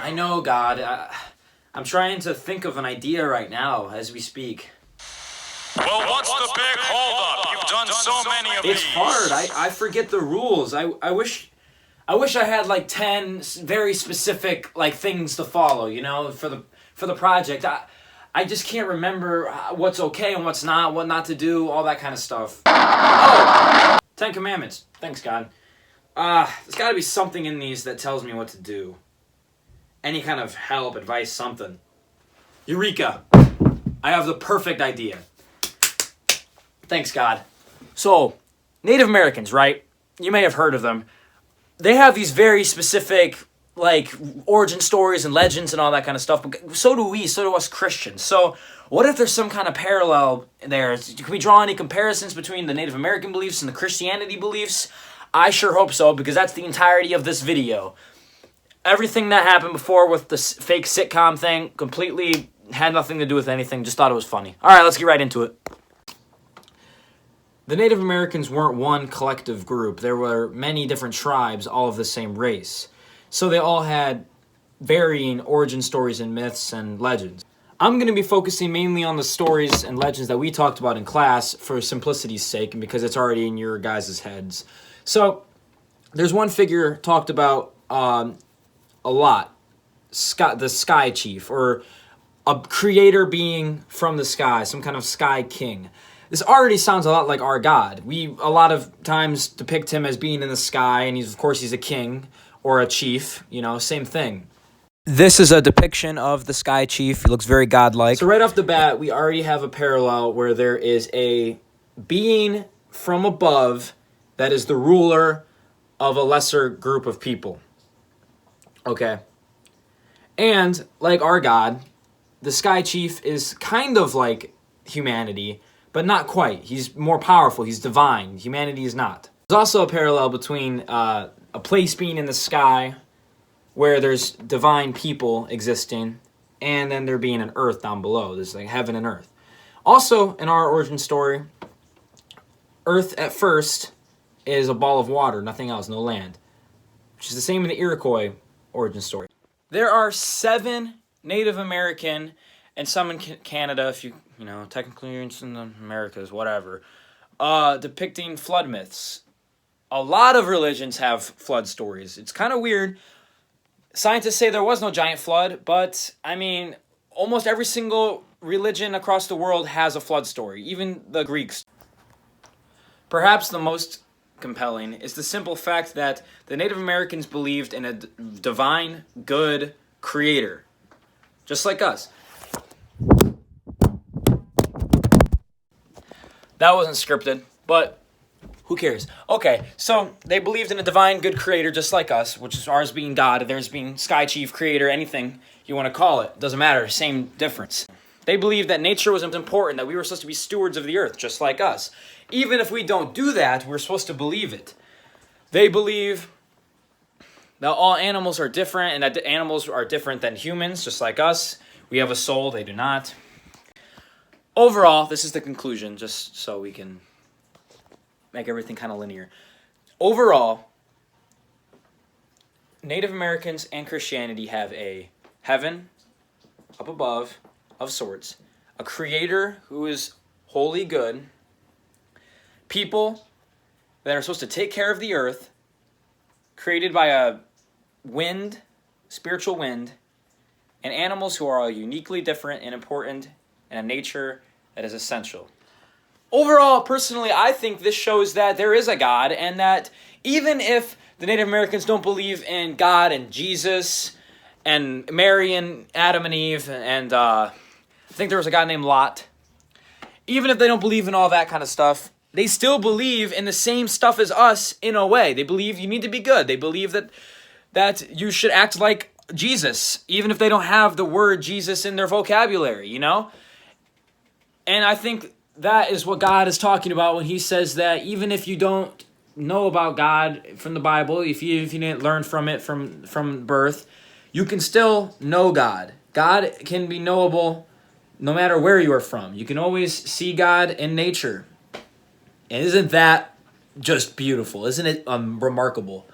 I know, God. I'm trying to think of an idea right now as we speak. Well, what's the big holdup? You've done so many of It's these. hard. I forget the rules. I wish I had like 10 very specific like things to follow, you know, for the project. I just can't remember what's okay and what's not, what not to do, all that kind of stuff. Oh, 10 Commandments. Thanks, God. There's got to be something in these that tells me what to do. Any kind of help, advice, something. Eureka! I have the perfect idea. Thanks, God. So, Native Americans, right? You may have heard of them. They have these very specific, like, origin stories and legends and all that kind of stuff. But so do we. So do us Christians. So, what if there's some kind of parallel there? Can we draw any comparisons between the Native American beliefs and the Christianity beliefs? I sure hope so, because that's the entirety of this video. Everything that happened before with the fake sitcom thing completely had nothing to do with anything. Just thought it was funny. All right, let's get right into it. The Native Americans weren't one collective group. There were many different tribes, all of the same race. So they all had varying origin stories and myths and legends. I'm going to be focusing mainly on the stories and legends that we talked about in class for simplicity's sake and because it's already in your guys' heads. So there's one figure talked about a lot, the Sky Chief, or a creator being from the sky, some kind of sky king. This already sounds a lot like our God. We a lot of times depict him as being in the sky, and he's a king or a chief, you know, same thing. This is a depiction of the Sky Chief. He looks very godlike. So right off the bat, we already have a parallel where there is a being from above that is the ruler of a lesser group of people. Okay. And like our God, the Sky Chief is kind of like humanity, but not quite. He's more powerful. He's divine. Humanity is not. There's also a parallel between a place being in the sky where there's divine people existing and then there being an earth down below. There's like heaven and earth. Also, in our origin story, earth at first is a ball of water, nothing else, no land. Which is the same in the Iroquois origin story. There are 7 Native American and some in Canada, if you know, technically it's in the Americas, whatever, depicting flood myths. A lot of religions have flood stories. It's kind of weird. Scientists say there was no giant flood, but, I mean, almost every single religion across the world has a flood story, even the Greeks. Perhaps the most compelling is the simple fact that the Native Americans believed in a divine, good creator, just like us. That wasn't scripted, but who cares? Okay, so they believed in a divine, good creator just like us, which is ours being God, theirs being Sky Chief, creator, anything you want to call it. Doesn't matter, same difference. They believed that nature was important, that we were supposed to be stewards of the earth, just like us. Even if we don't do that, we're supposed to believe it. They believe that all animals are different, and that the animals are different than humans, just like us. We have a soul, they do not. Overall, this is the conclusion, just so we can make everything kind of linear. Overall, Native Americans and Christianity have a heaven up above of sorts, a creator who is wholly good, people that are supposed to take care of the earth, created by a wind, spiritual wind, and animals who are all uniquely different and important and a nature that is essential. Overall, personally, I think this shows that there is a God, and that even if the Native Americans don't believe in God and Jesus and Mary and Adam and Eve, and I think there was a guy named Lot, even if they don't believe in all that kind of stuff, they still believe in the same stuff as us in a way. They believe you need to be good. They believe that you should act like Jesus, even if they don't have the word Jesus in their vocabulary, you know? And I think that is what God is talking about when he says that even if you don't know about God from the Bible, if you didn't learn from it from birth, you can still know God. God can be knowable no matter where you are from. You can always see God in nature. And isn't that just beautiful? Isn't it remarkable?